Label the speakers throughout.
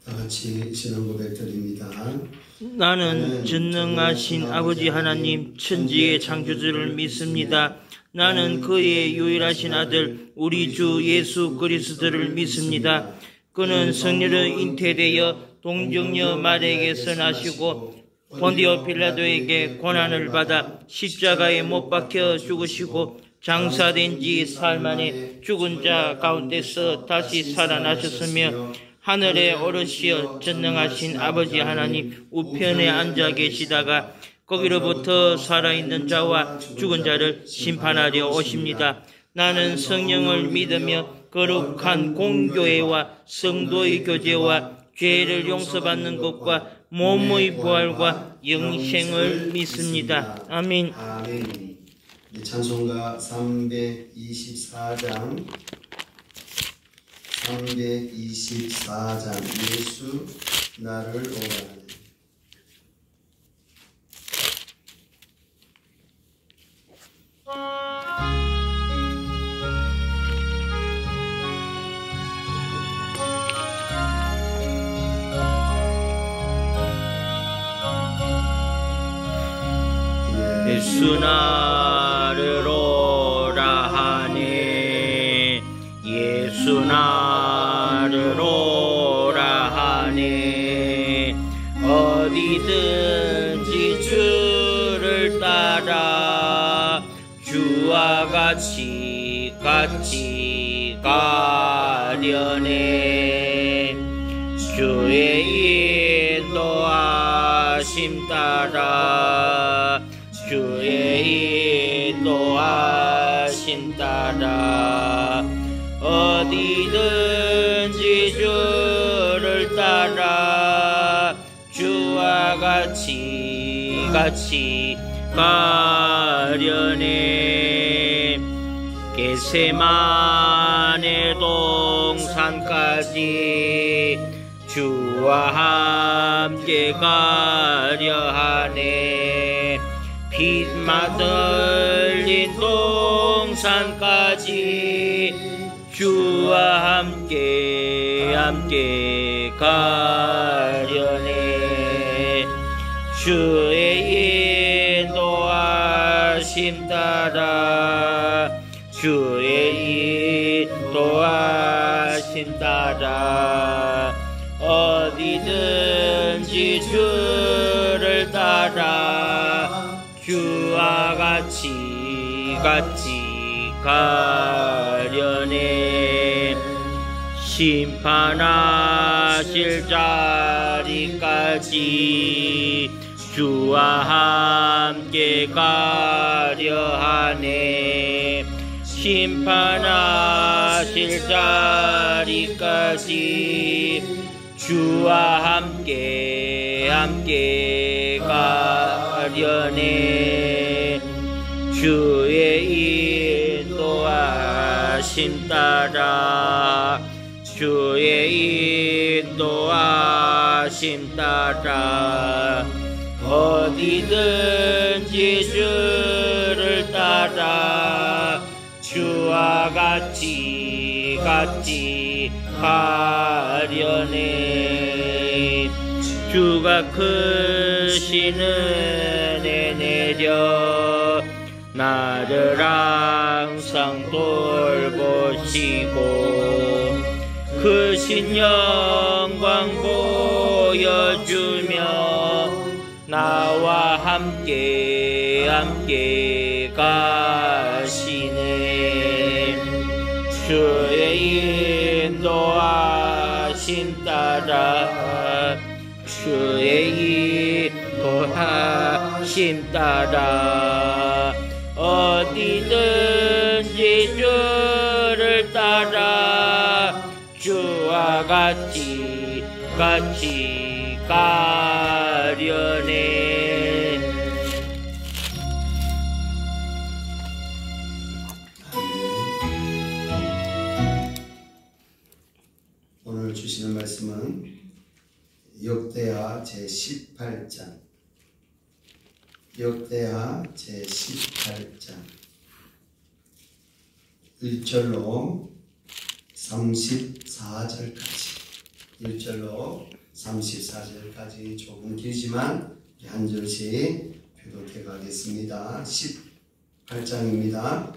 Speaker 1: 다 같이 신앙 고백드립니다.
Speaker 2: 나는 전능하신 아버지 하나님 천지의 창조주를 믿습니다. 나는 그의 유일하신 아들 우리 주 예수 그리스도를 믿습니다. 그는 성령으로 잉태되어 동정녀 마리아에게서 나시고 본디오 빌라도에게 고난을 받아 십자가에 못 박혀 죽으시고 장사된 지 사흘 만에 죽은 자 가운데서 다시 살아나셨으며 하늘에 오르시어 전능하신 아버지 하나님 우편에 앉아 계시다가 거기로부터 살아있는 자와 죽은 자를 심판하려 오십니다. 나는 성령을 믿으며 거룩한 공교회와 성도의 교제와 죄를 용서받는 것과 몸의 부활과 영생을 믿습니다. 아멘.
Speaker 1: 아멘. 찬송가 324장 예수 나를 오라하네.
Speaker 2: 예수 나를 오라하네. 예수 나를 오라하네. 어디든지 주를 따라 주와 같이 가려네. 주의 인도하심 따라 주의 인도하심 따라 어디든지 주를 따라 주와 같이 가려네. 겟세마네 동산까지 주와 함께 가려하네. 빛만 들린 동산까지 주와 함께 가려네. 주의 인도하심 따라 주의 인도하심 따라 어디든지 주를 따라 주와 같이 가려네. 심판하실 자리까지 주와 함께 가려하네. 심판하실 자리까지 주와 함께 가려네. 주의 인도하심 따라 주의 인도하심 따라 어디든지 주를 따라 주와 같이 가려네. 주가 크신 은혜 내려 나를 항상 돌보시고 크신 영광 보여주며 나와 함께 가시네. 주의 인도하심 따라 주의 인도하심 따라 어디든지 주를 따라 주와 같이 가려네.
Speaker 1: 오늘 주시는 말씀은 역대하 제18장 1절로 34절까지 1절로 34절까지 조금 길지만 한 절씩 교독해 가겠습니다. 18장입니다.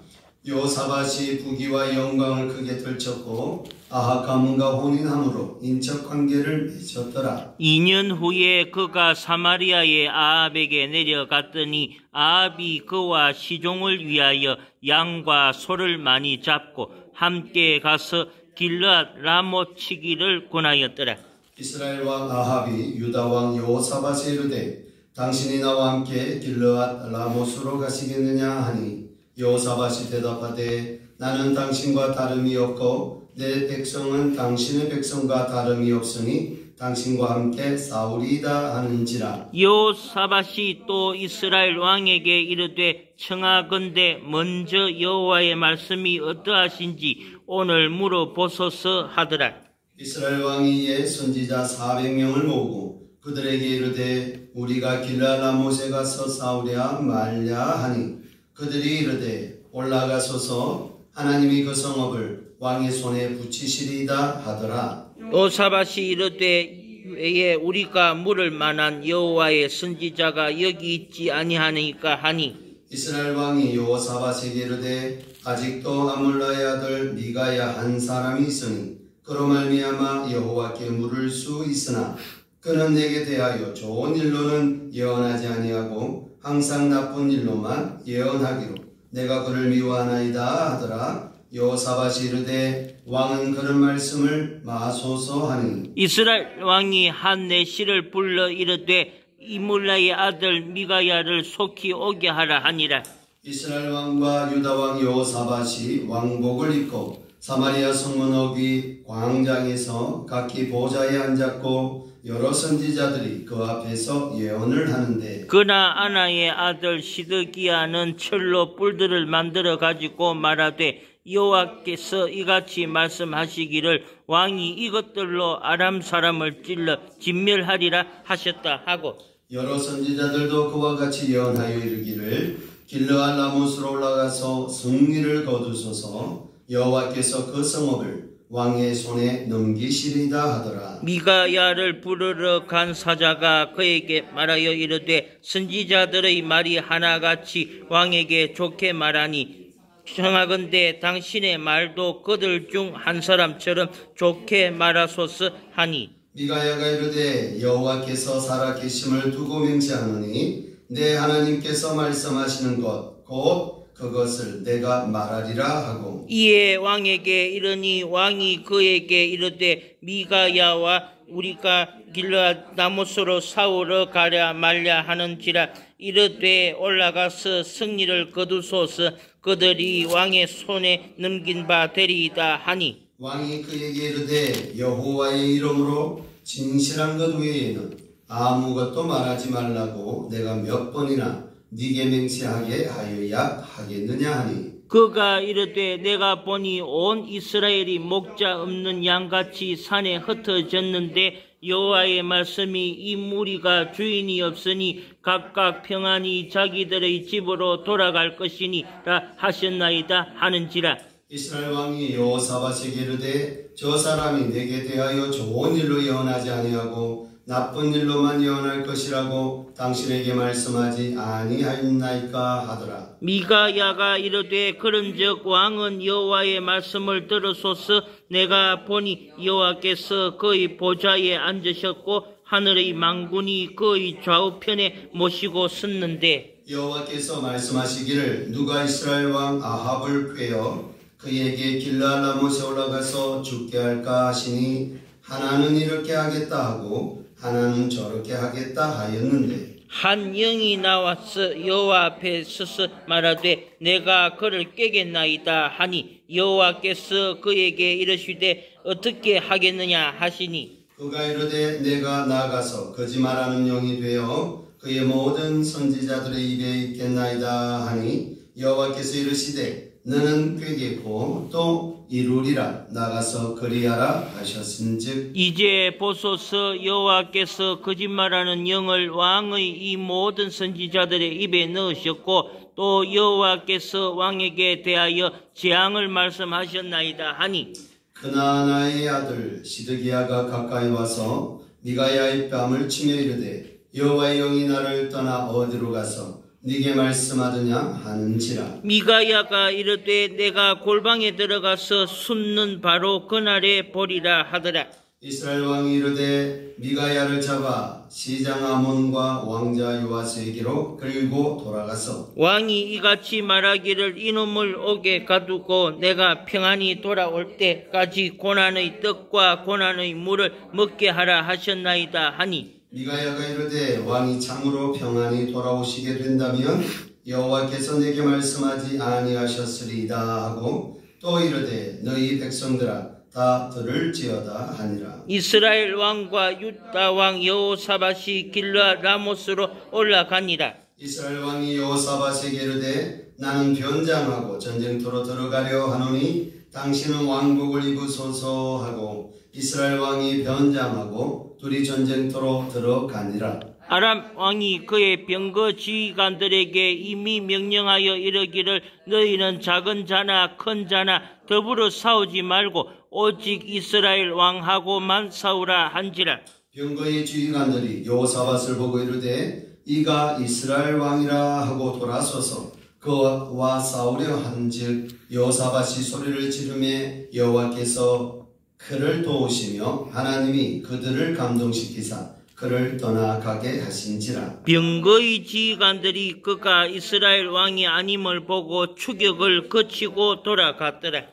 Speaker 1: 여호사밧이 부귀와 영광을 크게 들쳤고 아합 가문과 혼인함으로 인척 관계를 맺었더라.
Speaker 2: 2년 후에 그가 사마리아의 아합에게 내려갔더니 아합이 그와 시종을 위하여 양과 소를 많이 잡고 함께 가서 길르앗 라못 치기를 권하였더라.
Speaker 1: 이스라엘 왕 아합이 유다 왕 여호사밧에 이르되 당신이 나와 함께 길르앗 라못으로 가시겠느냐 하니 여호사밧이 대답하되 나는 당신과 다름이 없고 내 백성은 당신의 백성과 다름이 없으니 당신과 함께 싸우리이다 하는지라.
Speaker 2: 여호사밧이 또 이스라엘 왕에게 이르되 청하건대 먼저 여호와의 말씀이 어떠하신지 오늘 물어보소서 하더라.
Speaker 1: 이스라엘 왕이 이에 선지자 400명을 모으고 그들에게 이르되 우리가 길르앗 라못에 가서 싸우랴 말랴 하니 그들이 이르되 올라가소서 하나님이 그 성읍을 왕의 손에 붙이시리이다 하더라.
Speaker 2: 여호사밧이 이르되 외에 우리가 물을 만한 여호와의 선지자가 여기 있지 아니하니까 하니
Speaker 1: 이스라엘 왕이 여호사밧에게 이르되 아직도 아몰라의 아들 미가야 한 사람이 있으니 그로 말미암아 여호와께 물을 수 있으나 그는 내게 대하여 좋은 일로는 예언하지 아니하고 항상 나쁜 일로만 예언하기로 내가 그를 미워하나이다 하더라. 여호사밧이 이르되 왕은 그런 말씀을 마소서 하니
Speaker 2: 이스라엘 왕이 한 내시를 불러 이르되 이물라의 아들 미가야를 속히 오게 하라 하니라.
Speaker 1: 이스라엘 왕과 유다 왕 여호사밧이 왕복을 입고 사마리아 성문 어귀 광장에서 각기 보좌에 앉았고 여러 선지자들이 그 앞에서 예언을 하는데
Speaker 2: 그나 아나의 아들 시드기야는 철로 뿔들을 만들어 가지고 말하되 여호와께서 이같이 말씀하시기를 왕이 이것들로 아람 사람을 찔러 진멸하리라 하셨다 하고
Speaker 1: 여러 선지자들도 그와 같이 예언하여 이르기를 길르앗 라못으로 올라가서 승리를 거두소서 여호와께서 그 성읍을 왕의 손에 넘기시리다 하더라.
Speaker 2: 미가야를 부르러 간 사자가 그에게 말하여 이르되 선지자들의 말이 하나같이 왕에게 좋게 말하니 청하건대 당신의 말도 그들 중 한 사람처럼 좋게 말하소서 하니
Speaker 1: 미가야가 이르되 여호와께서 살아계심을 두고 맹세하노니 내 하나님께서 말씀하시는 것 곧 그것을 내가 말하리라 하고
Speaker 2: 이에 왕에게 이르니 왕이 그에게 이르되 미가야와 우리가 길르앗 라못으로 싸우러 가랴 말랴 하는지라 이르되 올라가서 승리를 거두소서 그들이 왕의 손에 넘긴 바 되리이다 하니
Speaker 1: 왕이 그에게 이르되 여호와의 이름으로 진실한 것 외에는 아무것도 말하지 말라고 내가 몇 번이나 네게 맹세하게 하여야 하겠느냐 하니
Speaker 2: 그가 이르되 내가 보니 온 이스라엘이 목자 없는 양같이 산에 흩어졌는데 여호와의 말씀이 이 무리가 주인이 없으니 각각 평안히 자기들의 집으로 돌아갈 것이니라 하셨나이다 하는지라.
Speaker 1: 이스라엘 왕이 여호사밧에게 이르되 저 사람이 내게 대하여 좋은 일로 예언하지 아니하고 나쁜 일로만 예언할 것이라고 당신에게 말씀하지 아니하였나이까 하더라.
Speaker 2: 미가야가 이르되 그런즉 왕은 여호와의 말씀을 들으소서 내가 보니 여호와께서 그의 보좌에 앉으셨고 하늘의 망군이 그의 좌우편에 모시고 섰는데
Speaker 1: 여호와께서 말씀하시기를 누가 이스라엘 왕 아합을 꾀어 그에게 길르앗 라못에 올라가서 죽게 할까 하시니 하나는 이렇게 하겠다 하고 하나는 저렇게 하겠다 하였는데
Speaker 2: 한 영이 나와서 여호와 앞에 서서 말하되 내가 그를 깨겠나이다 하니 여호와께서 그에게 이르시되 어떻게 하겠느냐 하시니
Speaker 1: 그가 이르되 내가 나가서 거짓말하는 영이 되어 그의 모든 선지자들의 입에 있겠나이다 하니 여호와께서 이르시되 너는 꾀겠고 또 이루리라 나가서 그리하라 하셨은즉
Speaker 2: 이제 보소서 여호와께서 거짓말하는 영을 왕의 이 모든 선지자들의 입에 넣으셨고 또 여호와께서 왕에게 대하여 재앙을 말씀하셨나이다 하니
Speaker 1: 그나나의 아들 시드기야가 가까이 와서 미가야의 뺨을 치며 이르되 여호와의 영이 나를 떠나 어디로 가서 네게 말씀하더냐 하는지라.
Speaker 2: 미가야가 이르되 내가 골방에 들어가서 숨는 바로 그날에 보리라 하더라.
Speaker 1: 이스라엘 왕이 이르되 미가야를 잡아 시장 아몬과 왕자 요아스에게로 끌고 돌아가서
Speaker 2: 왕이 이같이 말하기를 이놈을 옥에 가두고 내가 평안히 돌아올 때까지 고난의 떡과 고난의 물을 먹게 하라 하셨나이다 하니
Speaker 1: 미가야가 이르되 왕이 참으로 평안히 돌아오시게 된다면 여호와께서 내게 말씀하지 아니하셨으리이다 하고 또 이르되 너희 백성들아 다 들을지어다 하니라.
Speaker 2: 이스라엘 왕과 유다 왕 여호사밧이 길르앗 라모스로 올라가니라.
Speaker 1: 이스라엘 왕이 여호사밧에게 이르되 나는 변장하고 전쟁터로 들어가려 하노니 당신은 왕복을 입으소서 하고 이스라엘 왕이 변장하고 둘이 전쟁터로 들어가니라.
Speaker 2: 아람 왕이 그의 병거 지휘관들에게 이미 명령하여 이르기를 너희는 작은 자나 큰 자나 더불어 싸우지 말고 오직 이스라엘 왕하고만 싸우라 한지라.
Speaker 1: 병거의 지휘관들이 여호사밧을 보고 이르되 이가 이스라엘 왕이라 하고 돌아서서 그와 싸우려 한즉 여호사밧이 소리를 지르매 여호와께서 그를 도우시며 하나님이 그들을 감동시키사 그를 떠나가게 하신지라.
Speaker 2: 병거의 지휘관들이 그가 이스라엘 왕이 아님을 보고 추격을 거치고 돌아갔더라.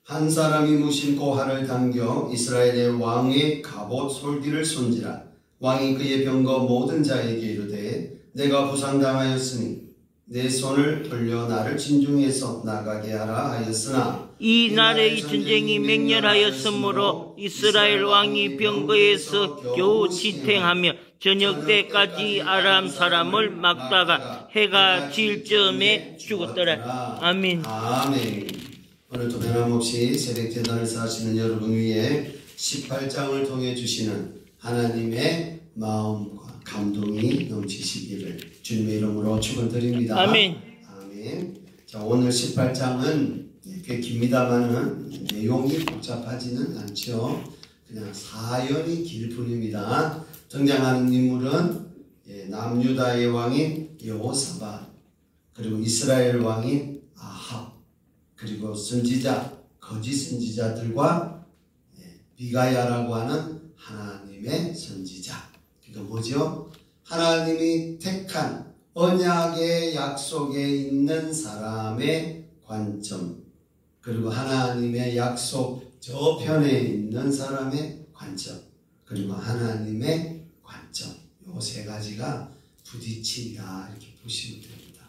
Speaker 1: 한 사람이 무심코 활을 당겨 이스라엘의 왕의 갑옷 솔기를 손지라. 왕이 그의 병거 모든 자에게 이르되 내가 부상당하였으니 내 손을 돌려 나를 진중에서 나가게 하라 하였으나
Speaker 2: 이 날의 전쟁이 맹렬하였으므로 이스라엘 왕이 병거에서 겨우 지탱하며 저녁 때까지 아람 사람을 막다가 해가 질 즈음에 죽었더라. 아멘.
Speaker 1: 아멘. 오늘도 변함없이 새벽 제단을 사시는 여러분 위에 18장을 통해 주시는 하나님의 마음과 감동이 넘치시기를 주님의 이름으로 축원드립니다.
Speaker 2: 아멘.
Speaker 1: 아멘. 자, 오늘 18장은 꽤 깁니다만은 내용이 복잡하지는 않죠. 그냥 사연이 길 뿐입니다. 등장하는 인물은 남유다의 왕인 여호사밧, 그리고 이스라엘 왕인 아합, 그리고 선지자, 거짓 선지자들과 미가야라고 하는 하나님의 선지자. 그러니까 뭐죠? 하나님이 택한 언약의 약속에 있는 사람의 관점, 그리고 하나님의 약속 저편에 있는 사람의 관점, 그리고 하나님의 관점, 요 세 가지가 부딪힌다 이렇게 보시면 됩니다.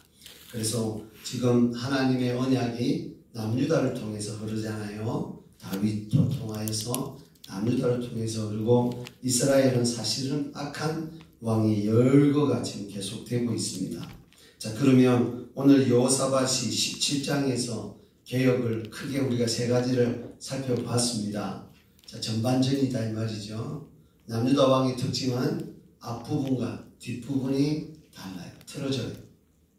Speaker 1: 그래서 지금 하나님의 언약이 남유다를 통해서 흐르잖아요. 다윗도 통하여서 남유다를 통해서 흐르고 이스라엘은 사실은 악한 왕이 열거가 지금 계속되고 있습니다. 자, 그러면 오늘 여호사밧이 17장에서 개혁을 크게 우리가 세 가지를 살펴봤습니다. 자, 전반전이다 이 말이죠. 남유다 왕의 특징은 앞부분과 뒷부분이 달라요. 틀어져요.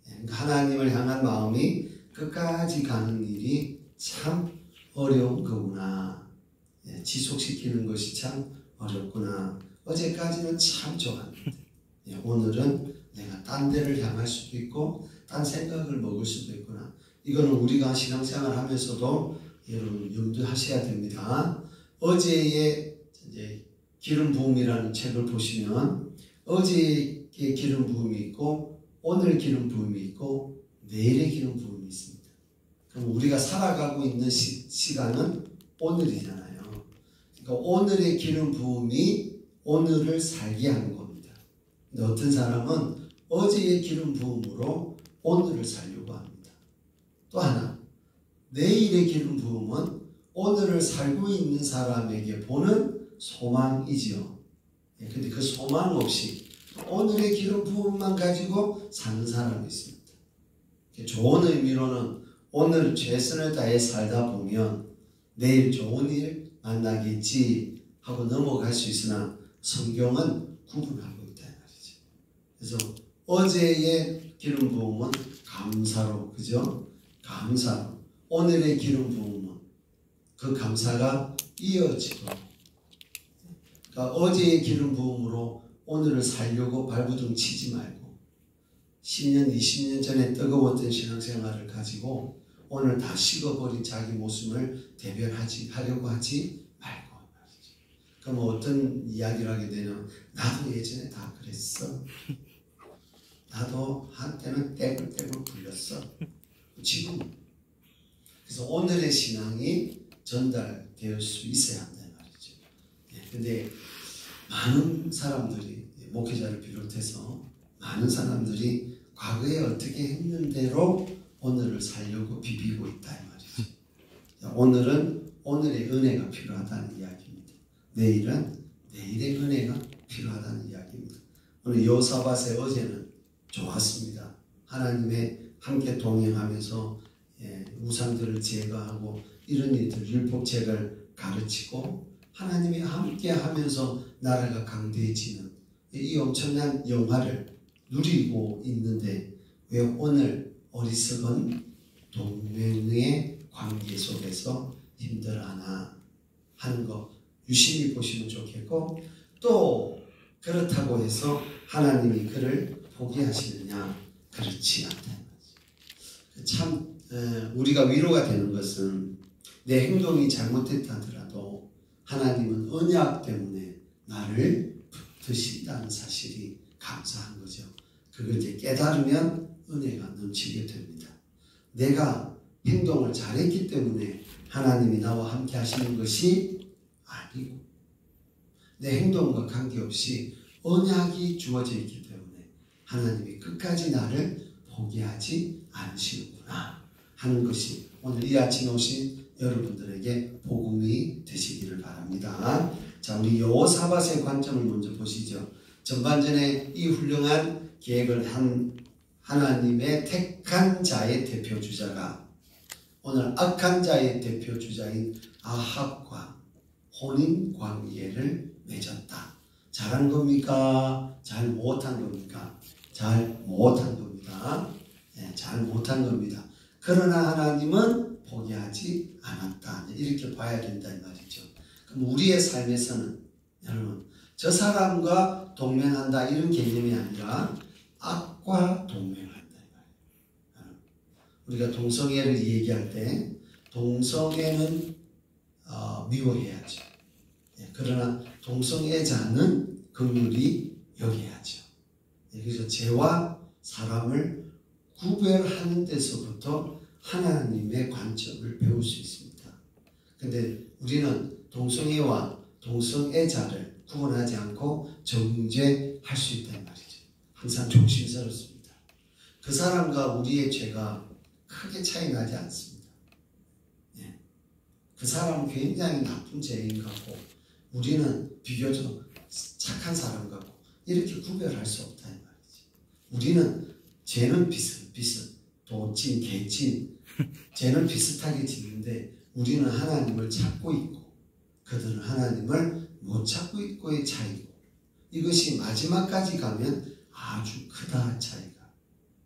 Speaker 1: 그러니까 하나님을 향한 마음이 끝까지 가는 일이 참 어려운 거구나. 지속시키는 것이 참 어렵구나. 어제까지는 참 좋았는데 오늘은 내가 딴 데를 향할 수도 있고 딴 생각을 먹을 수도 있구나. 이거는 우리가 신앙생활 하면서도 여러분 염두하셔야 됩니다. 어제의 이제 기름 부음이라는 책을 보시면 어제의 기름 부음이 있고 오늘 기름 부음이 있고 내일의 기름 부음이 있습니다. 그럼 우리가 살아가고 있는 시간은 오늘이잖아요. 그러니까 오늘의 기름 부음이 오늘을 살게 하는 겁니다. 근데 어떤 사람은 어제의 기름 부음으로 오늘을 살려고 합니다. 또 하나, 내일의 기름 부음은 오늘을 살고 있는 사람에게 보는 소망이지요. 근데 그 소망 없이 오늘의 기름 부음만 가지고 사는 사람이 있습니다. 좋은 의미로는 오늘 최선을 다해 살다 보면 내일 좋은 일 만나겠지 하고 넘어갈 수 있으나 성경은 구분하고 있다 이 말이죠. 그래서 어제의 기름 부음은 감사로, 그죠? 감사로. 오늘의 기름 부음은 그 감사가 이어지고, 그러니까 어제의 기름 부음으로 오늘을 살려고 발부둥 치지 말고 10년, 20년 전에 뜨거웠던 신앙생활을 가지고 오늘 다 식어버린 자기 모습을 대변하려고 하지 말고. 그럼 어떤 이야기를 하게 되냐면, 나도 예전에 다 그랬어. 나도 한때는 떼굴떼굴 굴렸어. 지금. 그래서 오늘의 신앙이 전달될 수 있어야 한다는 말이죠. 근데 많은 사람들이, 목회자를 비롯해서 많은 사람들이 과거에 어떻게 했는 대로 오늘을 살려고 비비고 있다 이 말이죠. 오늘은 오늘의 은혜가 필요하다는 이야기입니다. 내일은 내일의 은혜가 필요하다는 이야기입니다. 오늘 여호사밧의 어제는 좋았습니다. 하나님의 함께 동행하면서 우상들을 제거하고 이런 일들, 율법책을 가르치고 하나님이 함께 하면서 나라가 강대해지는 이 엄청난 영화를 누리고 있는데, 왜 오늘 어리석은 동맹의 관계 속에서 힘들어하나 하는 거 유심히 보시면 좋겠고, 또 그렇다고 해서 하나님이 그를 포기하시느냐? 그렇지 않다는 거죠. 참 우리가 위로가 되는 것은 내 행동이 잘못됐다 하더라도 하나님은 언약 때문에 나를 붙드신다는 사실이 감사한 거죠. 그걸 이제 깨달으면 은혜가 넘치게 됩니다. 내가 행동을 잘했기 때문에 하나님이 나와 함께 하시는 것이 아니고, 내 행동과 관계없이 언약이 주어져 있기 때문에 하나님이 끝까지 나를 포기하지 않으시는구나 하는 것이 오늘 이 아침 오신 여러분들에게 복음이 되시기를 바랍니다. 자, 우리 여호사밧의 관점을 먼저 보시죠. 전반전에 이 훌륭한 계획을 한 하나님의 택한 자의 대표주자가 오늘 악한 자의 대표주자인 아합과 혼인관계를 맺었다. 잘한 겁니까? 잘 못한 겁니까? 잘 못한 겁니다. 잘 못한 겁니다. 그러나 하나님은 포기하지 않았다. 이렇게 봐야 된다 이 말이죠. 그럼 우리의 삶에서는 여러분, 저 사람과 동맹한다 이런 개념이 아니라 악과 동맹한다 이 말이에요. 우리가 동성애를 얘기할 때 동성애는 미워해야죠. 그러나 동성애자는 긍휼히 여겨야죠. 그래서 죄와 사람을 구별하는 데서부터 하나님의 관점을 배울 수 있습니다. 근데 우리는 동성애와 동성애자를 구분하지 않고 정죄할 수 있다는 말이죠. 항상 조심스럽습니다. 그 사람과 우리의 죄가 크게 차이 나지 않습니다. 그 사람은 굉장히 나쁜 죄인 같고 우리는 비교적 착한 사람 같고 이렇게 구별할 수 없다 이 말이지. 우리는 죄는 비슷, 도찐, 개찐, 죄는 비슷하게 짓는데 우리는 하나님을 찾고 있고 그들은 하나님을 못 찾고 있고의 차이고, 이것이 마지막까지 가면 아주 크다 차이가.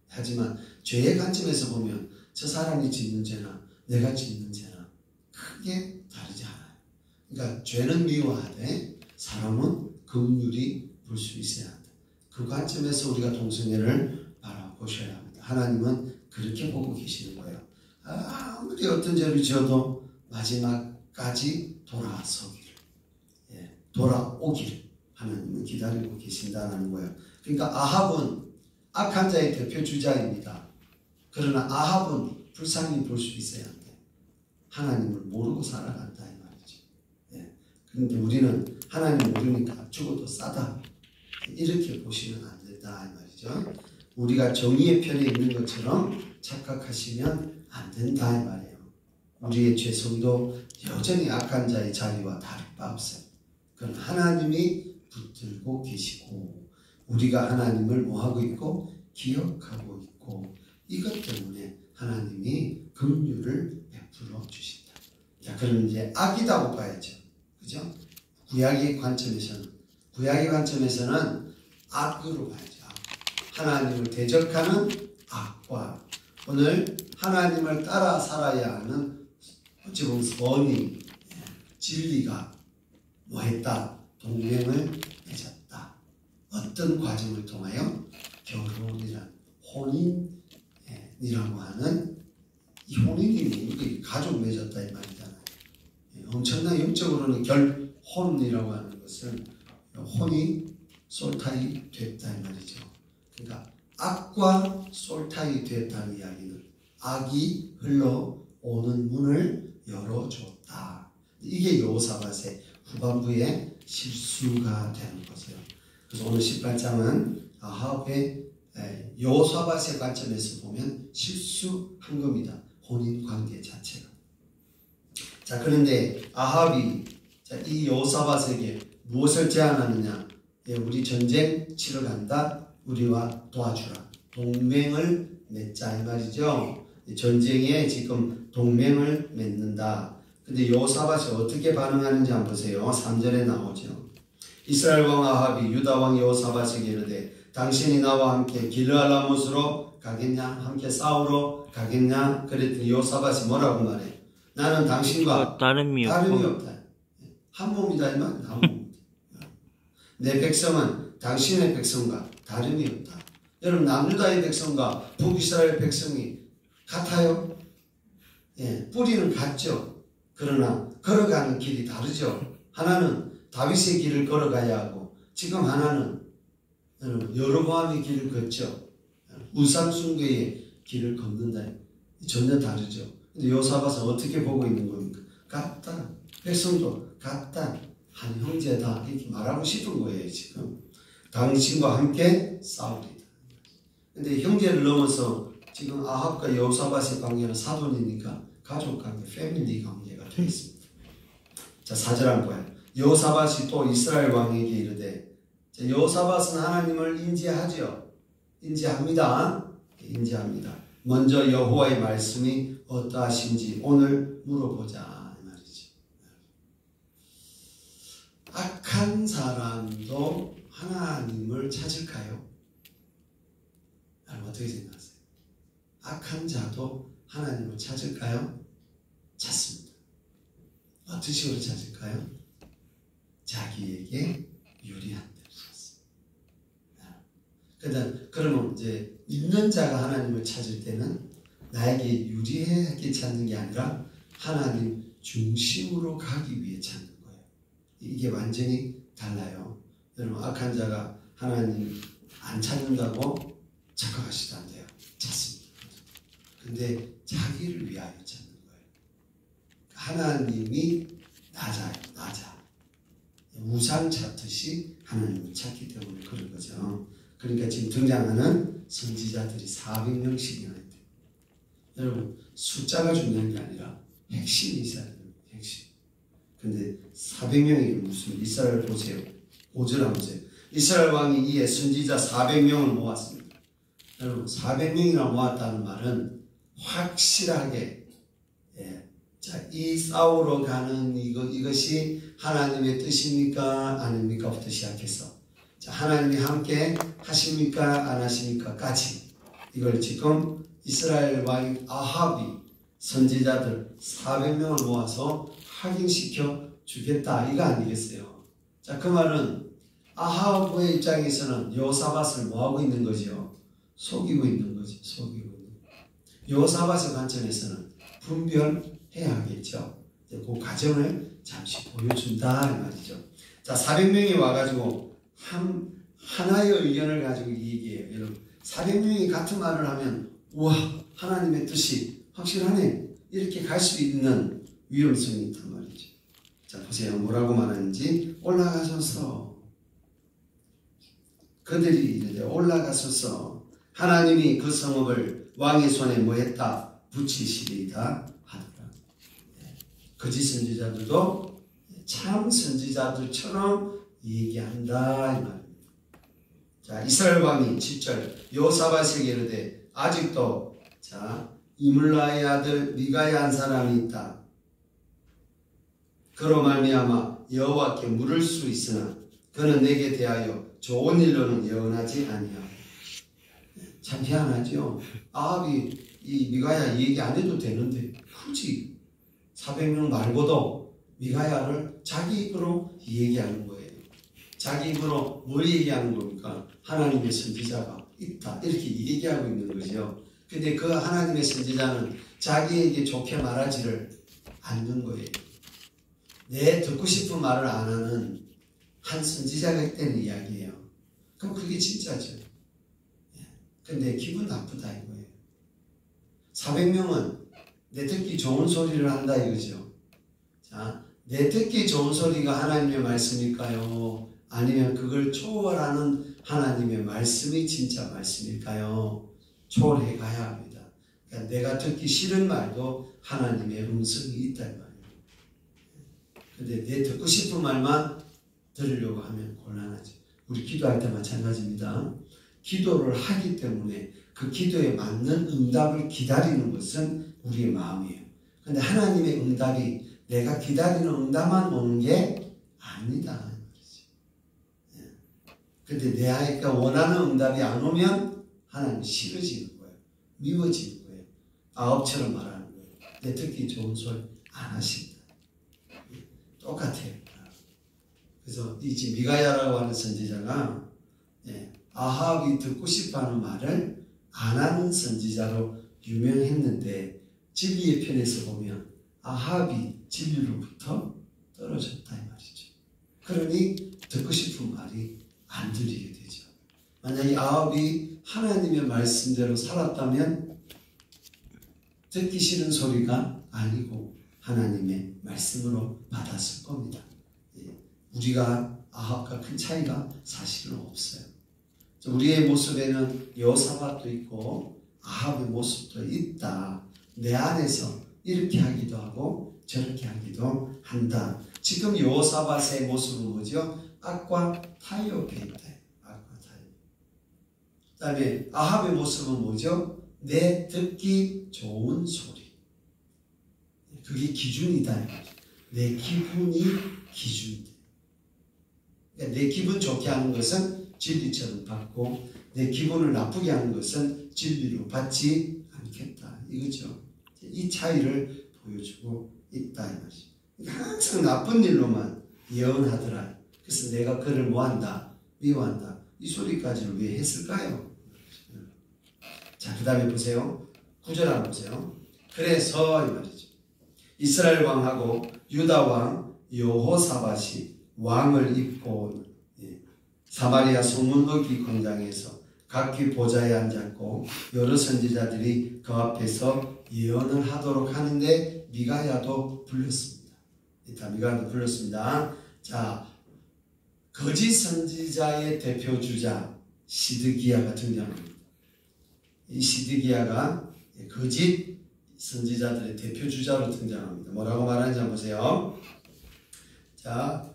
Speaker 1: 하지만 죄의 관점에서 보면 저 사람이 짓는 죄나 내가 짓는 죄나 크게 다르지 않아요. 그러니까 죄는 미워하되 사람은 긍휼히 볼 수 있어야 한다. 그 관점에서 우리가 동성애를 바라보셔야 합니다. 하나님은 그렇게 보고 계시는 거예요. 아무리 어떤 죄를 지어도 마지막까지 돌아오기를 하나님은 기다리고 계신다는 거예요. 그러니까 아합은 악한 자의 대표 주자입니다. 그러나 아합은 불쌍히 볼 수 있어야 한다. 하나님을 모르고 살아간다 이 말이죠. 그런데 우리는 하나님 모르니까 죽어도 싸다 이렇게 보시면 안 된다 이 말이죠. 우리가 정의의 편에 있는 것처럼 착각하시면 안 된다 이 말이에요. 우리의 죄성도 여전히 악한 자의 자리와 다를 바 없어요. 그건 하나님이 붙들고 계시고 우리가 하나님을 뭐하고 있고 기억하고 있고 이것 때문에 하나님이 긍휼을 베풀어 주신다. 자, 그럼 이제 악이라고 봐야죠. 그죠? 구약의 관점에서는 악으로 봐야죠. 하나님을 대적하는 악과 오늘 하나님을 따라 살아야 하는 어찌 보면 선이 진리가 뭐했다? 동맹을 맺었다. 어떤 과정을 통하여? 결혼이란 혼인이라고 하는 이 혼인이 가족 맺었다 이 말이잖아요. 엄청난 영적으로는 결혼이라고 하는 것은 혼이 솔타이 됐다 이 말이죠. 그러니까 악과 솔타이 됐다는 이야기는 악이 흘러오는 문을 열어줬다. 이게 여호사밧의 후반부의 실수가 되는 거죠. 그래서 오늘 18장은 아합의 여호사밧의 관점에서 보면 실수한 겁니다. 혼인 관계 자체가. 자, 그런데 아합이 이 여호사밧에게 무엇을 제안하느냐? 우리 전쟁 치러 간다. 우리와 도와주라. 동맹을 맺자 이 말이죠. 전쟁에 지금 동맹을 맺는다. 근데 여호사밧이 어떻게 반응하는지 한번 보세요. 3절에 나오죠. 이스라엘 왕 아합이 유다 왕 여호사밧에게 이르되 당신이 나와 함께 길르알라못으로 가겠냐? 함께 싸우러 가겠냐? 그랬더니 여호사밧이 뭐라고 말해? 나는 당신과
Speaker 2: 다름이
Speaker 1: 없다. 한 몸이다 이 말은 한 몸이다. 내 백성은 당신의 백성과 다름이 없다. 여러분 남유다의 백성과 북이스라엘 백성이 같아요? 뿌리는 같죠. 그러나 걸어가는 길이 다르죠. 하나는 다윗의 길을 걸어가야 하고 지금 하나는 여로보암의 길을 걷죠. 우상숭배의 길을 걷는다. 전혀 다르죠. 근데 여호사밧은 어떻게 보고 있는 겁니까? 같다. 백성도 같다. 한 형제다. 이렇게 말하고 싶은 거예요. 지금 당신과 함께 싸우리다. 근데 형제를 넘어서 지금 아합과 여호사밧의 관계는 사돈이니까 가족 관계, 패밀리 관계가 되어 있습니다. 자, 4절 한 거예요. 여호사밧이 또 이스라엘 왕에게 이르되, 여호사밧은 하나님을 인지하죠. 인지합니다. 먼저 여호와의 말씀이 어떠하신지 오늘 물어보자 이 말이죠. 악한 사람도 하나님을 찾을까요? 어떻게 생각하세요? 악한 자도 하나님을 찾을까요? 찾습니다. 어떤 식으로 찾을까요? 자기에게 유리한 대로 찾습니다. 그러면 이제 있는 자가 하나님을 찾을 때는 나에게 유리하게 찾는 게 아니라 하나님 중심으로 가기 위해 찾는 거예요. 이게 완전히 달라요. 여러분 악한 자가 하나님 안 찾는다고 착각하시도 안 돼요. 찾습니다. 근데 자기를 위하여 찾는 거예요. 하나님이 나자. 우상 찾듯이 하나님을 찾기 때문에 그런 거죠. 그러니까 지금 등장하는 선지자들이 400명씩이나 있대요. 여러분 숫자가 중요한 게 아니라 핵심이 있어야 됩니다. 핵심. 근데 400명이 무슨 이스라엘 보세요. 5절 한번 보세요. 이스라엘 왕이 이에 선지자 400명을 모았습니다. 여러분 400명이나 모았다는 말은 확실하게 이 싸우러 가는 이것이 하나님의 뜻입니까? 아닙니까? 부터 시작해서 하나님이 함께 하십니까? 안 하십니까? 까지 이걸 지금 이스라엘 왕 아합이 선지자들 400명을 모아서 확인시켜 주겠다 이거 아니겠어요? 자, 그 말은 아합의 입장에서는 여호사밧을 뭐하고 있는 거죠? 속이고 있는 거죠. 여호사밧의 관점에서는 분별해야 하겠죠. 그 과정을 잠시 보여준다 이 말이죠. 자, 400명이 와가지고 하나의 의견을 가지고 얘기해요. 여러분 400명이 같은 말을 하면 우와 하나님의 뜻이 확실하네 이렇게 갈 수 있는 위험성이 있단 말이죠. 자, 보세요. 뭐라고 말하는지. 올라가소서. 그들이 이르되 올라가소서 하나님이 그 성읍을 왕의 손에 뭐했다? 붙이시리이다 하더라. 거짓 선지자들도 참 선지자들처럼 얘기한다 이 말입니다. 자, 이스라엘 왕이 7절 여호사밧에게 이르되 아직도 이물라의 아들 미가의 한 사람이 있다. 그로 말미암아 여호와께 물을 수 있으나 그는 내게 대하여 좋은 일로는 예언하지 아니하고. 참 희한하죠. 아합이 이 미가야 얘기 안 해도 되는데 굳이 400명 말고도 미가야를 자기 입으로 얘기하는 거예요. 자기 입으로 뭘 얘기하는 겁니까? 하나님의 선지자가 있다 이렇게 얘기하고 있는 거죠. 근데 그 하나님의 선지자는 자기에게 좋게 말하지를 않는 거예요. 내 듣고 싶은 말을 안 하는 한 선지자가 있다는 이야기예요. 그럼 그게 진짜죠. 근데 기분 나쁘다 이거예요. 400명은 내 듣기 좋은 소리를 한다 이거죠. 자, 내 듣기 좋은 소리가 하나님의 말씀일까요? 아니면 그걸 초월하는 하나님의 말씀이 진짜 말씀일까요? 초월해 가야 합니다. 그러니까 내가 듣기 싫은 말도 하나님의 음성이 있다 이 말이에요. 근데 내 듣고 싶은 말만 들으려고 하면 곤란하죠. 우리 기도할 때 마찬가지입니다. 기도를 하기 때문에 그 기도에 맞는 응답을 기다리는 것은 우리의 마음이에요. 근데 하나님의 응답이 내가 기다리는 응답만 오는 게 아니다. 근데 내 아이가 원하는 응답이 안 오면 하나님이 싫어지는 거예요. 미워지는 거예요. 아홉처럼 말하는 거예요. 내 듣기 좋은 소리 안 하신다. 똑같아요. 그래서 이 지금 미가야라고 하는 선지자가 아합이 듣고 싶어하는 말을 안 하는 선지자로 유명했는데 진리의 편에서 보면 아합이 진리로부터 떨어졌다 이 말이죠. 그러니 듣고 싶은 말이 안 들리게 되죠. 만약에 아합이 하나님의 말씀대로 살았다면 듣기 싫은 소리가 아니고 하나님의 말씀으로 받았을 겁니다. 우리가 아합과 큰 차이가 사실은 없어요. 우리의 모습에는 여호사밧도 있고 아합의 모습도 있다. 내 안에서 이렇게 하기도 하고 저렇게 하기도 한다. 지금 여호사밧의 모습은 뭐죠? 악과 타협에 있다. 악과 타협. 그 다음에 아합의 모습은 뭐죠? 내 듣기 좋은 소리. 그게 기준이다. 내 기분이 기준이다. 그러니까 내 기분 좋게 하는 것은 진리처럼 받고 내 기분을 나쁘게 하는 것은 진리로 받지 않겠다. 이거죠. 이 차이를 보여주고 있다. 이 말이죠. 그러니까 항상 나쁜 일로만 예언하더라. 그래서 내가 그를 뭐한다? 미워한다. 이 소리까지를 왜 했을까요? 자, 그 다음에 보세요. 9절 한번 보세요. 그래서 이 말이죠. 이스라엘 왕하고 유다 왕 여호사밧이 왕을 입고 사마리아 소문어기 광장에서 각기 보좌에 앉았고 여러 선지자들이 그 앞에서 예언을 하도록 하는데 미가야도 불렸습니다. 일단 미가야도 불렸습니다. 자, 거짓 선지자의 대표 주자 시드기야가 등장합니다. 이 시드기야가 거짓 선지자들의 대표 주자로 등장합니다. 뭐라고 말하는지 한번 보세요. 자,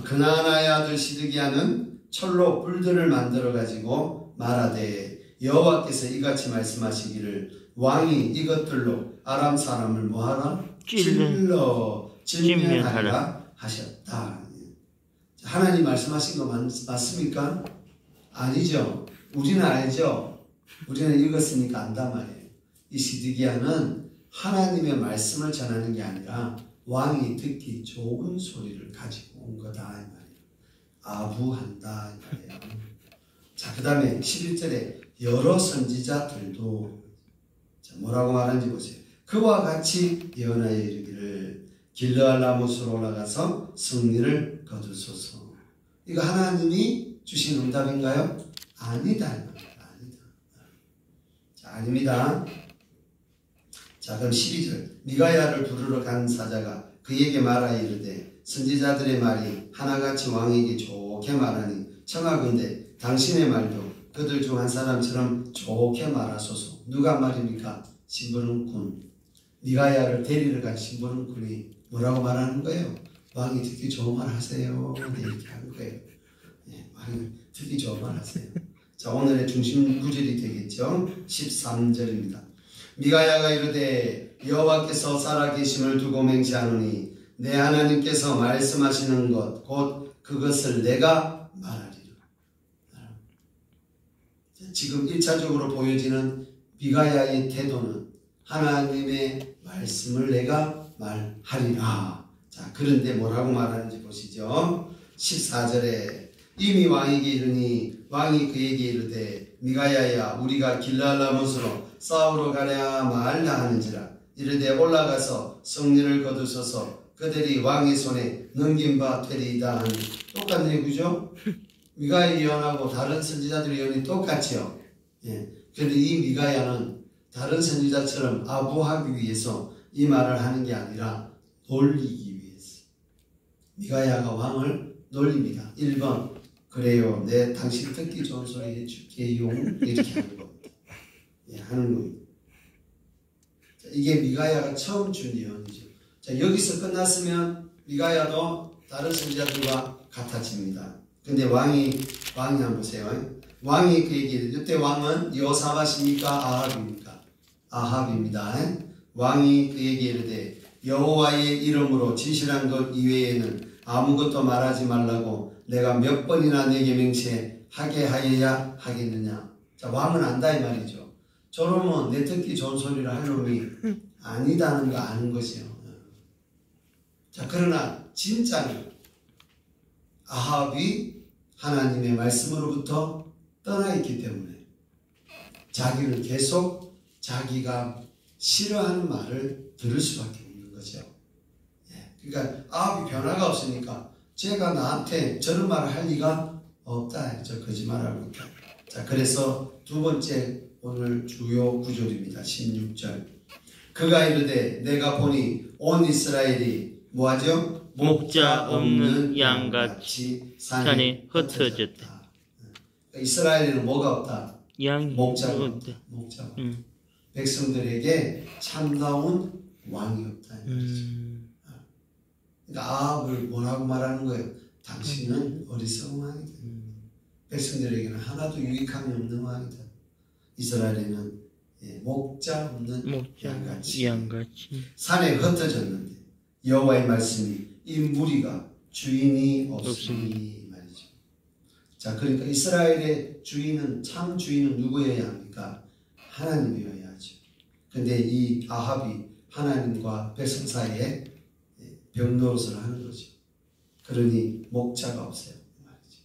Speaker 1: 그나나의 아들 시드기야는 철로 뿔들을 만들어 가지고 말하되 여호와께서 이같이 말씀하시기를 왕이 이것들로 아람 사람을 뭐하라? 찔러 진멸하라 하셨다. 하나님 말씀하신 거 맞습니까? 아니죠. 우리는 알죠. 우리는 읽었으니까 안단 말이에요. 이 시드기야는 하나님의 말씀을 전하는 게 아니라 왕이 듣기 좋은 소리를 가지고 온 거다 이 말이에요. 아부한다 이 말이에요. 자, 그 다음에 11절에 여러 선지자들도 자, 뭐라고 말하는지 보세요. 그와 같이 예언하여 이르기를 길르알 라못으로 올라가서 승리를 거두소서. 이거 하나님이 주신 응답인가요? 아니다. 아니다. 자, 아닙니다. 자, 그럼 12절. 미가야를 부르러 간 사자가 그에게 말하여 이르되 선지자들의 말이 하나같이 왕에게 좋게 말하니 청하건대 당신의 말도 그들 중 한 사람처럼 좋게 말하소서. 누가 말입니까? 심부름꾼. 미가야를 데리러 간 심부름꾼이 뭐라고 말하는 거예요? 왕이 듣기 좋은 말 하세요. 이렇게 하는 거예요. 왕이 듣기 좋은 말 하세요. 자, 오늘의 중심 구절이 되겠죠. 13절입니다. 미가야가 이르되 여호와께서 살아계심을 두고 맹세하노니 내 하나님께서 말씀하시는 것 곧 그것을 내가 말하리라. 지금 1차적으로 보여지는 미가야의 태도는 하나님의 말씀을 내가 말하리라 자, 그런데 뭐라고 말하는지 보시죠. 14절에 이미 왕에게 이르니 왕이 그에게 이르되 미가야야 우리가 길랄라못으로 싸우러 가랴 말라 하는지라. 이르되 올라가서 성리를 거두소서 그들이 왕의 손에 넘긴 바 되리이다 하니. 똑같은 얘기죠. 미가야 예언하고 다른 선지자들의 예언이 똑같죠. 예. 그런데 이 미가야는 다른 선지자처럼 아부하기 위해서 이 말을 하는 게 아니라 놀리기 위해서. 미가야가 왕을 놀립니다. 1번 그래요. 내 당신 듣기 좋은 소리 해줄게요. 이렇게 하는 겁니다. 예, 하는 겁니다. 자, 이게 미가야가 처음 준 예언이죠. 자, 여기서 끝났으면 미가야도 다른 선지자들과 같아집니다. 근데 왕이 한번 보세요. 왕이 그에게 이때 왕은 여호사밧입니까? 아합입니까? 아합입니다. 왕이 그에게 이르되 여호와의 이름으로 진실한 것 이외에는 아무것도 말하지 말라고 내가 몇 번이나 내게 맹세하게 하여야 하겠느냐. 자, 왕은 안다 이 말이죠. 저러면 내 듣기 좋은 소리를 할 놈이 아니다는 거 아는 거죠. 자, 그러나 진짜는 아합이 하나님의 말씀으로부터 떠나 있기 때문에 자기는 계속 자기가 싫어하는 말을 들을 수밖에 없는 거죠. 예, 그러니까 아합이 변화가 없으니까 제가 나한테 저런 말을 할 리가 없다. 저 거짓말하고 있다. 자, 그래서 두 번째 오늘 주요 구절입니다. 16절. 그가 이르되 내가 보니 온 이스라엘이 뭐하죠?
Speaker 2: 목자 없는 양같이 산에 흩어졌다.
Speaker 1: 이스라엘에는 뭐가 없다? 목자가 없다. 목자가 없다. 백성들에게 참다운 왕이 없다. 그러니까 아합을 뭐라고 말하는 거예요? 당신은 어리석은 왕이다. 백성들에게는 하나도 유익함이 없는 왕이다. 이스라엘에는 목자 없는 양같이 산에 흩어졌는데 여호와의 말씀이 이 무리가 주인이 없으니 말이죠. 자, 그러니까 이스라엘의 주인은 참 주인은 누구여야 합니까? 하나님이어야 하죠. 근데 이 아합이 하나님과 백성 사이에 병노릇을 하는 거죠. 그러니 목자가 없어요 말이죠.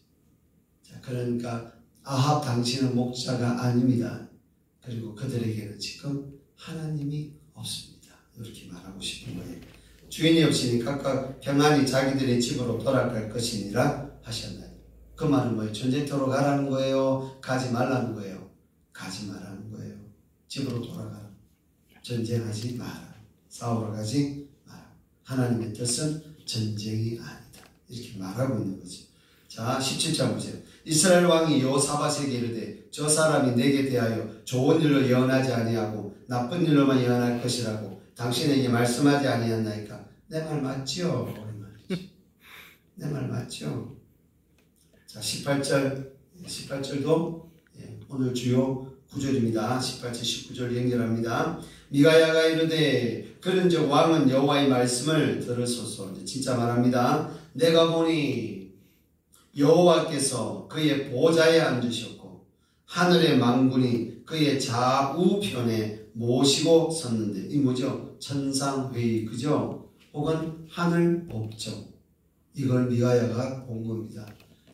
Speaker 1: 자, 그러니까 아합 당신은 목자가 아닙니다. 그리고 그들에게는 지금 하나님이 없습니다. 이렇게 말하고 싶은 거예요. 주인이 없으니 각각 평안히 자기들의 집으로 돌아갈 것이니라 하셨나요? 그 말은 뭐예요? 전쟁터로 가라는 거예요? 가지 말라는 거예요? 가지 말라는 거예요. 집으로 돌아가라. 전쟁하지 마라. 싸우러 가지 마라. 하나님의 뜻은 전쟁이 아니다. 이렇게 말하고 있는 거죠. 자, 17절 보세요. 이스라엘 왕이 여호사밧에게 이르되 저 사람이 내게 대하여 좋은 일로 예언하지 아니하고 나쁜 일로만 예언할 것이라고 당신에게 말씀하지 아니했나이까? 내 말 맞죠? 내 말 맞죠? 자, 18절도 오늘 주요 구절입니다. 18절 19절 연결합니다. 미가야가 이르되 그런즉 왕은 여호와의 말씀을 들으소서. 진짜 말합니다. 내가 보니 여호와께서 그의 보좌에 앉으셨고 하늘의 만군이 그의 좌우편에 모시고 섰는데 이 뭐죠? 천상회의 그죠? 혹은 하늘 법정. 이걸 미가야가 본 겁니다.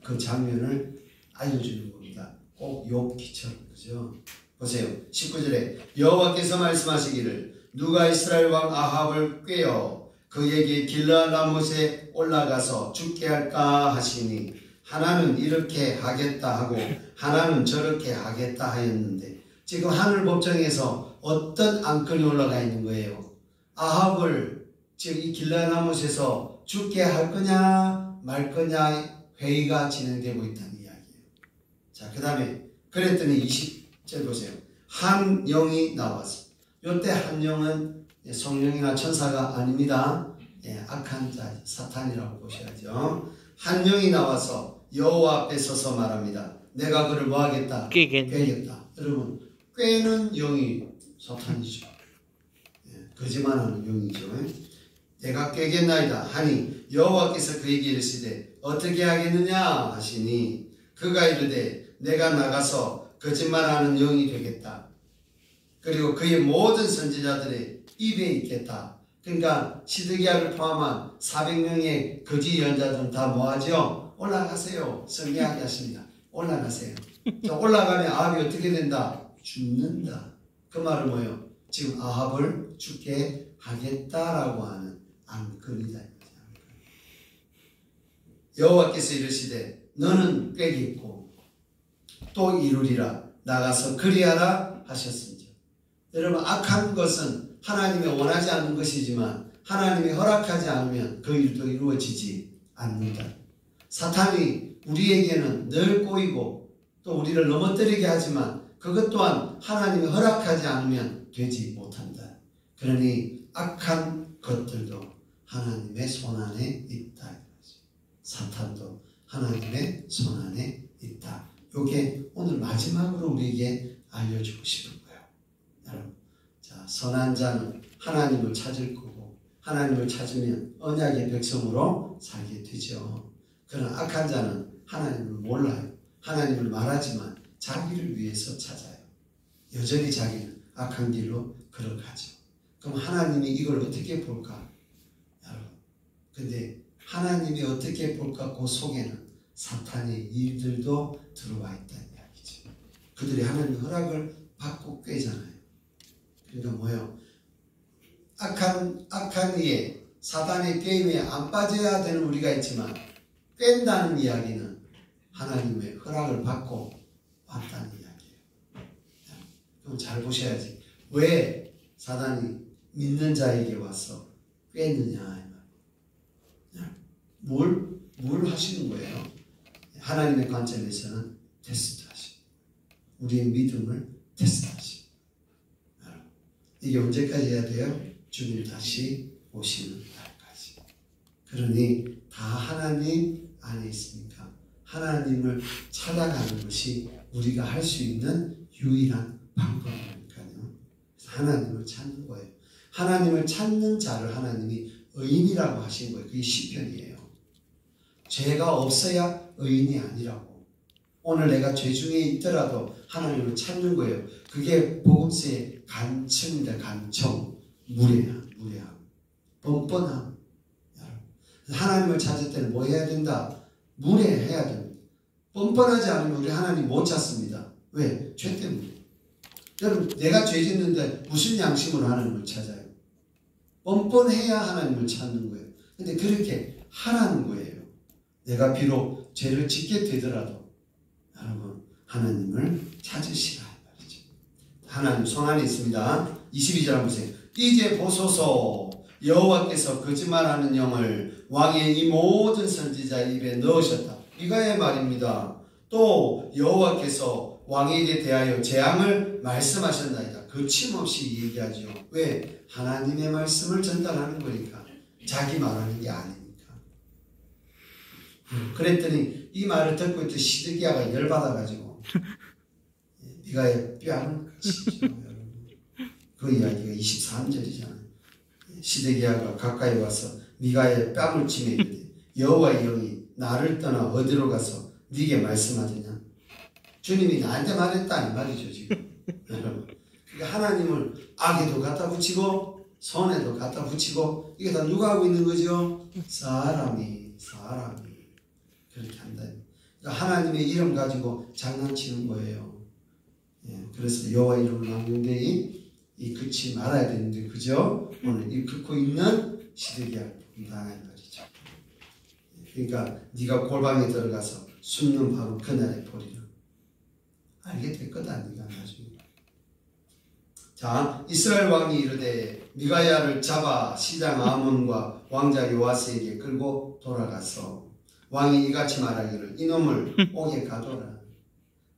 Speaker 1: 그 장면을 알려주는 겁니다. 꼭 욥기처럼 그죠? 보세요. 19절에 여호와께서 말씀하시기를 누가 이스라엘 왕 아합을 꾀어 그에게 길라라못에 올라가서 죽게 할까 하시니 하나는 이렇게 하겠다 하고 하나는 저렇게 하겠다 하였는데 지금 하늘 법정에서 어떤 안건이 올라가 있는 거예요? 아합을 지금 이 길라라못에서 죽게 할 거냐 말 거냐 회의가 진행되고 있다는 이야기예요. 자, 그 다음에 그랬더니 20절 보세요. 한 영이 나왔어. 이때 한 영은 성령이나 천사가 아닙니다. 악한 자 사탄이라고 보셔야죠. 한 영이 나와서 여호와 앞에 서서 말합니다. 내가 그를 뭐 하겠다? 꿰겠다. 여러분, 꿰는 영이 사탄이죠. 거짓말하는 영이죠. 내가 꿰겠나이다 하니 여호와께서 그에게 이르시되 어떻게 하겠느냐 하시니 그가 이르되 내가 나가서 거짓말하는 영이 되겠다. 그리고 그의 모든 선지자들의 입에 있겠다. 그러니까 시드기야를 포함한 400명의 거짓 예언자들은 다 뭐하죠? 올라가세요. 승리하게 하십니다. 올라가세요. 자, 올라가면 아합이 어떻게 된다? 죽는다. 그 말은 뭐예요? 지금 아합을 죽게 하겠다라고 하는 안건이다. 여호와께서 이르시되 너는 꾀겠고 또 이루리라. 나가서 그리하라 하셨습니다. 여러분, 악한 것은 하나님이 원하지 않는 것이지만 하나님이 허락하지 않으면 그 일도 이루어지지 않는다. 사탄이 우리에게는 늘 꼬이고 또 우리를 넘어뜨리게 하지만 그것 또한 하나님이 허락하지 않으면 되지 못한다. 그러니 악한 것들도 하나님의 손안에 있다. 사탄도 하나님의 손안에 있다. 이게 오늘 마지막으로 우리에게 알려주고 싶은 거예요. 여러분, 자, 선한 자는 하나님을 찾을 거고 하나님을 찾으면 언약의 백성으로 살게 되죠. 그러나 악한 자는 하나님을 몰라요. 하나님을 말하지만 자기를 위해서 찾아요. 여전히 자기는 악한 길로 걸어가죠. 그럼 하나님이 이걸 어떻게 볼까? 여러분, 근데 하나님이 어떻게 볼까? 그 속에는 사탄의 일들도 들어와 있다는 이야기죠. 그들이 하나님의 허락을 받고 꾀잖아요. 그러니까 뭐예요? 악한 이에 사탄의 게임에 안 빠져야 되는 우리가 있지만 깬다는 이야기는 하나님의 허락을 받고 왔다는 이야기예요. 그럼 잘 보셔야지. 왜 사탄이 믿는 자에게 와서 꿰느냐? 뭘 하시는 거예요? 하나님의 관점에서는 테스트하시고 우리의 믿음을 테스트하시고. 이게 언제까지 해야 돼요? 주님 다시 오시는 날까지. 그러니 다 하나님 안에 있으니까 하나님을 찾아가는 것이 우리가 할 수 있는 유일한 방법이니까요. 하나님을 찾는 거예요. 하나님을 찾는 자를 하나님이 의인이라고 하신 거예요. 그게 시편이에요. 죄가 없어야 의인이 아니라고. 오늘 내가 죄 중에 있더라도 하나님을 찾는 거예요. 그게 복음서의 간청입니다. 간청. 무례함. 뻔뻔함. 하나님을 찾을 때는 뭐 해야 된다? 무례해야 됩니다. 뻔뻔하지 않으면 우리 하나님 못 찾습니다. 왜? 죄 때문에. 여러분, 내가 죄 짓는데 무슨 양심으로 하나님을 찾아요? 뻔뻔해야 하나님을 찾는 거예요. 근데 그렇게 하라는 거예요. 내가 비록 죄를 짓게 되더라도 여러분, 하나님을 찾으시라 말이죠. 하나님 손 안에 있습니다. 22절 한번 보세요. 이제 보소서, 여호와께서 거짓말하는 영을 왕의 이 모든 선지자 입에 넣으셨다. 미가의 말입니다. 또 여호와께서 왕에게 대하여 재앙을 말씀하셨나이다. 거침없이 얘기하죠. 왜? 하나님의 말씀을 전달하는 거니까. 자기 말하는 게 아니니까. 그랬더니 이 말을 듣고 있던 시드기야가 열받아가지고 미가의 뺨을 치죠. 그 이야기가 23절이잖아요. 시드기야가 가까이 와서 미가의 뺨을 치며 이르되 여호와의 영이 나를 떠나 어디로 가서 네게 말씀하더냐. 주님이 나한테 말했다 이 말이죠 지금. 여러분, 그러니까 하나님을 악에도 갖다 붙이고 손에도 갖다 붙이고 이게 다 누가 하고 있는 거죠? 사람이 그렇게 한다. 그러니까 하나님의 이름 가지고 장난치는 거예요. 예, 그래서 여호와 이름을 남는데 이 긋지 말아야 되는데, 그죠? 오늘 이 긋고 있는 시드기야를 본다 이 말이죠. 그러니까 네가 골방에 들어가서 숨는 바로 그날에 보리라. 알게 될 거다 네가 나중에. 자, 이스라엘 왕이 이르되 미가야를 잡아 시장 아몬과 왕자 요아스에게 끌고 돌아가서 왕이 이같이 말하기를 이놈을 옥에 가둬라.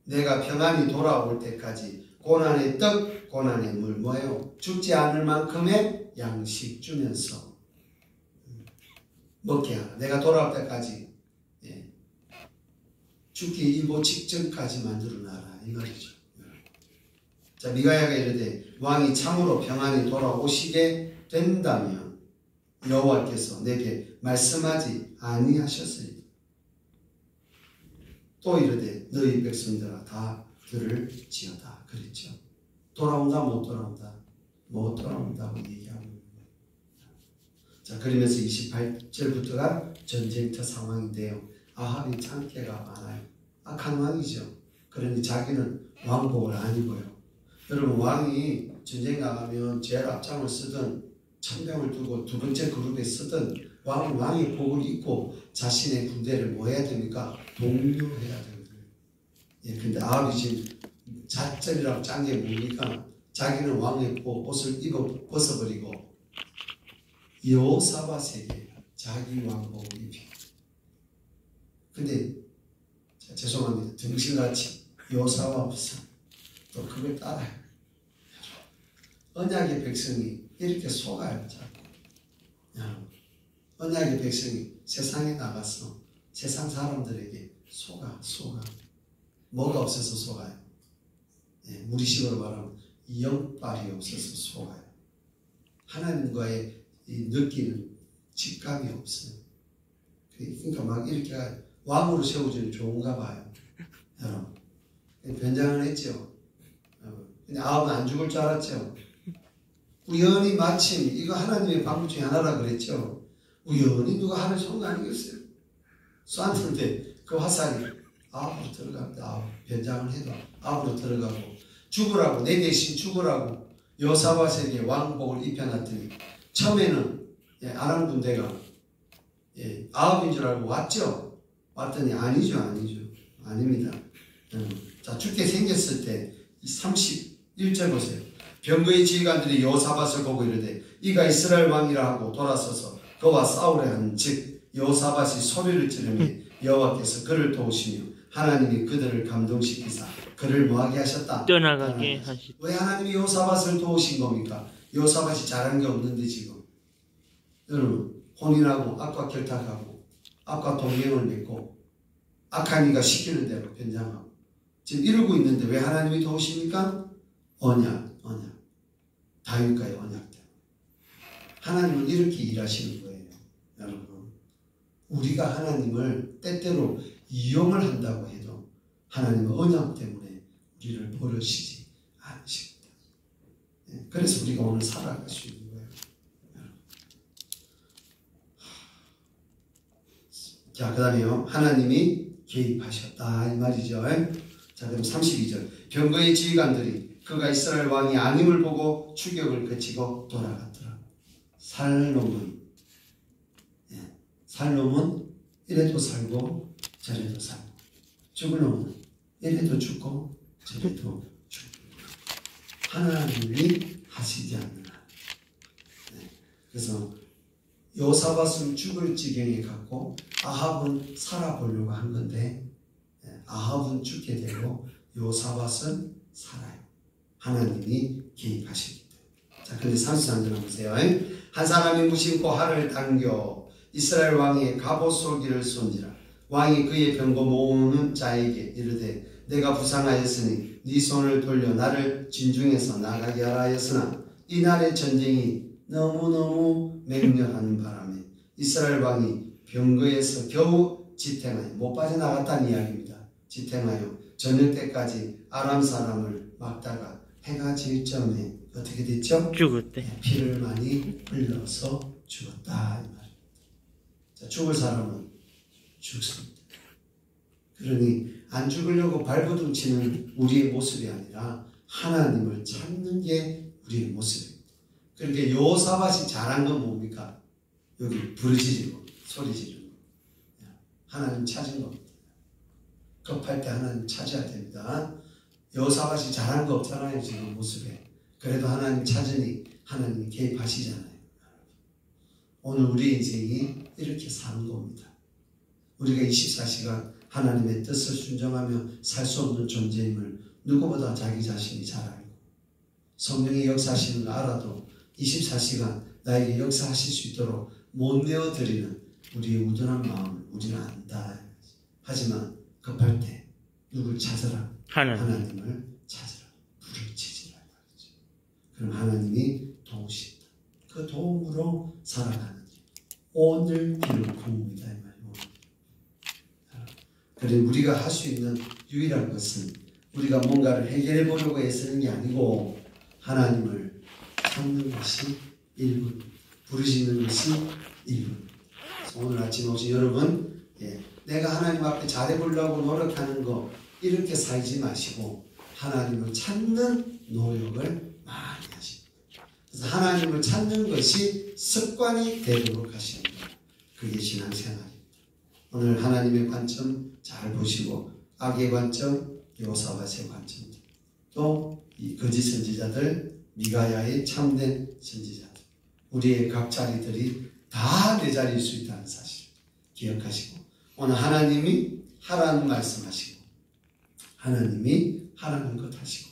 Speaker 1: 내가 평안히 돌아올 때까지 고난의 떡 고난의 물 뭐예요? 죽지 않을 만큼의 양식 주면서 먹게 하라. 내가 돌아올 때까지 죽기 일보 직전까지 만들어놔라 이 말이죠. 자, 미가야가 이르되 왕이 참으로 평안히 돌아오시게 된다면 여호와께서 내게 말씀하지 아니하셨으리다. 또 이르되 너희 백성들아 다 들을지어다 그랬죠. 돌아온다 못 돌아온다? 못 돌아온다고 얘기하고 있는 거예요. 자, 그러면서 28절부터가 전쟁터 상황인데요. 아합이 창기가 많아요. 악한 왕이죠. 그러니 자기는 왕복을 안 입어요. 여러분, 왕이 전쟁 나가면 제일 앞장을 쓰든 천병을 두고 두 번째 그룹에 쓰든 왕은 왕의 복을 입고 자신의 군대를 뭐 해야 됩니까? 독려해야 되거든요. 예, 근데 아합이 지금 자점이라고 짠 게 뭡니까? 자기는 왕의 옷을 벗어버리고 여호사밧에게 자기 왕복을 입히고. 근데 죄송합니다. 등신같이 여호사밧 없어. 또 그걸 따라요. 언약의 백성이 이렇게 속아요. 자꾸. 언약의 백성이 세상에 나가서 세상 사람들에게 속아. 뭐가 없어서 속아요? 예, 우리식으로 말하면 영빨이 없어서 속아요. 하나님과의 이 느끼는 직감이 없어요. 그러니까 막 이렇게 왕으로 세워주면 좋은가 봐요. 여러분, 변장을 했죠. 근데 아합은 안 죽을 줄 알았죠. 우연히 마침 이거 하나님의 방법 중에 하나라 그랬죠. 우연히 누가 하늘 쏜 거 아니겠어요? 쐈는데 그 화살이 아합으로 들어갑니다. 아합, 변장을 해도 아합으로 들어가고 죽으라고, 내 대신 죽으라고 여호사밧에게 왕복을 입혀놨더니 처음에는 아람 군대가 아합인 줄 알고 왔죠. 왔더니 아니죠. 아닙니다. 자, 죽게 생겼을 때 31절 보세요. 병거의 지휘관들이 여호사밧을 보고 이르되 이가 이스라엘 왕이라 하고 돌아서서 그와 싸우려 한즉 여호사밧이 소리를 지르니 여호와께서 그를 도우시며 하나님이 그들을 감동시키사 그를 뭐하게 하셨다?
Speaker 2: 떠나가게 하시다.
Speaker 1: 왜 하나님이 여호사밧을 도우신 겁니까? 여호사밧이 잘한 게 없는데 지금. 여러분, 혼인하고 악과 결탁하고 악과 동맹을 맺고 악한 이가 시키는 대로 변장하고 지금 이러고 있는데 왜 하나님이 도우십니까? 언약. 다윗과의 언약 때문에. 하나님은 이렇게 일하시는 거예요. 여러분, 우리가 하나님을 때때로 이용을 한다고 해도 하나님은 언약 때문에 우리를 버리시지 않으십니다. 그래서 우리가 오늘 살아갈 수 있는 거예요. 자, 그 다음에요. 하나님이 개입하셨다 이 말이죠. 자, 그럼 32절. 병거의 지휘관들이 그가 이스라엘 왕이 아님을 보고 추격을 그치고 돌아갔더라. 살 놈은 이래도 살고 저래도 살고, 죽을 놈은 이래도 죽고 저래도 죽고. 하나님이 하시지 않느라. 그래서 여호사밧은 죽을 지경에 갔고 아합은 살아보려고 한 건데 아합은 죽게 되고 여호사밧은 살아요. 하나님이 개입하시기 때문에. 자, 근데 33절 보세요. 한 사람이 무심코 활을 당겨 이스라엘 왕의 갑옷 솔기를 쏜지라. 왕이 그의 병거 모으는 자에게 이르되 내가 부상하였으니 네 손을 돌려 나를 진중에서 나가게 하라 하였으나 이날의 전쟁이 너무너무 맹렬한 바람에 이스라엘 왕이 병거에서 겨우 지탱하여 못 빠져나갔다는 이야기입니다. 지탱하여 저녁 때까지 아람 사람을 막다가 해가 질 점에 어떻게 됐죠?
Speaker 2: 죽었대.
Speaker 1: 피를 많이 흘려서 죽었다 이 말입니다. 자, 죽을 사람은 죽습니다. 그러니 안 죽으려고 발버둥치는 우리의 모습이 아니라 하나님을 찾는 게 우리의 모습입니다. 그러니까 여호사밧이 잘한 건 뭡니까? 여기 부르짖고 소리 지르는 거. 하나님 찾은 겁니다. 급할 때 하나님 찾아야 됩니다. 여호사밧이 잘한 거 없잖아요, 지금 모습에. 그래도 하나님 찾으니 하나님이 개입하시잖아요. 오늘 우리 인생이 이렇게 사는 겁니다. 우리가 24시간 하나님의 뜻을 순종하며 살 수 없는 존재임을 누구보다 자기 자신이 잘 알고 성령이 역사하시는 걸 알아도 24시간 나에게 역사하실 수 있도록 못 내어드리는 우리의 우둔한 마음을 우리는 안다. 하지만 급할 때 누굴 찾으라? 하나님을 찾으라. 부르짖으라 말이죠. 그럼 하나님이 도우신다. 그 도움으로 살아가는 일. 오늘 길을 구웁니다. 이 말이에요. 그래 우리가 할 수 있는 유일한 것은 우리가 뭔가를 해결해 보려고 애쓰는 게 아니고 하나님을 찾는 것이 일부입니다. 부르시는 것이 인류. 오늘 아침 혹시 여러분 내가 하나님 앞에 잘해보려고 노력하는 거 이렇게 살지 마시고 하나님을 찾는 노력을 많이 하십니다. 그래서 하나님을 찾는 것이 습관이 되도록 하십니다. 그게 신앙생활입니다. 오늘 하나님의 관점 잘 보시고 악의 관점, 여호사밧의 관점, 또 이 거짓 선지자들, 미가야의 참된 선지자들, 우리의 각 자리들이 다 내 자리일 수 있다는 사실 기억하시고 오늘 하나님이 하라는 말씀하시고 하나님이 하라는 것 하시고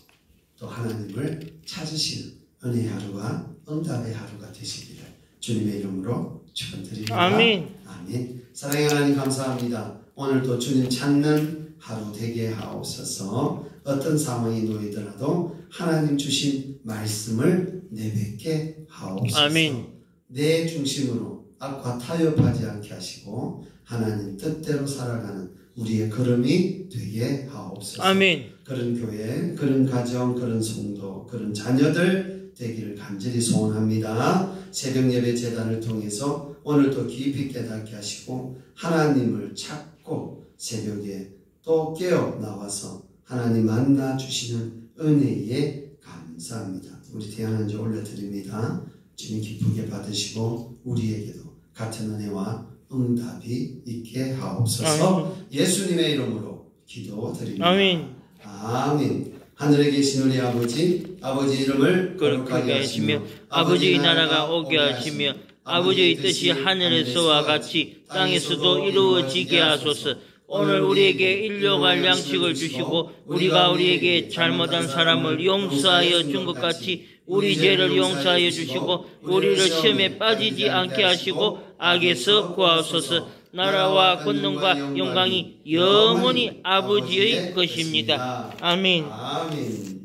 Speaker 1: 또 하나님을 찾으시는 은혜의 하루와 응답의 하루가 되시기를 주님의 이름으로 축원드립니다.
Speaker 2: 아멘.
Speaker 1: 아멘. 사랑의 하나님 감사합니다. 오늘도 주님 찾는 하루 되게 하옵소서. 어떤 상황이 놓이더라도 하나님 주신 말씀을 내뱉게 하옵소서.
Speaker 2: 아멘.
Speaker 1: 내 중심으로 악과 타협하지 않게 하시고 하나님 뜻대로 살아가는 우리의 걸음이 되게 하옵소서.
Speaker 2: 아멘.
Speaker 1: 그런 교회, 그런 가정, 그런 성도, 그런 자녀들 되기를 간절히 소원합니다. 새벽 예배 제단을 통해서 오늘도 깊이 깨닫게 하시고 하나님을 찾고 새벽에 또 깨어 나와서 하나님 만나 주시는 은혜에 감사합니다. 우리 대안한지 올려드립니다. 주님 기쁘게 받으시고 우리에게도 같은 은혜와 응답이 있게 하옵소서.
Speaker 2: 아멘.
Speaker 1: 예수님의 이름으로 기도드립니다.
Speaker 2: 아멘.
Speaker 1: 아멘. 하늘에 계신 우리 아버지, 아버지 이름을
Speaker 2: 거룩하게 하시며 아버지의 나라가 오게 하시며 아버지의 뜻이 하늘에서와 같이 땅에서도 이루어지게 하소서. 오늘 우리에게 일용할 양식을 주시고 우리가 우리에게 잘못한 사람을 용서하여 준 것 같이 우리 죄를 용서하여 주시고 우리를 시험에 빠지지 않게 하시고 악에서 구하소서. 나라와 권능과 영광이 영원히 아버지의 것입니다. 아멘.
Speaker 1: 아멘.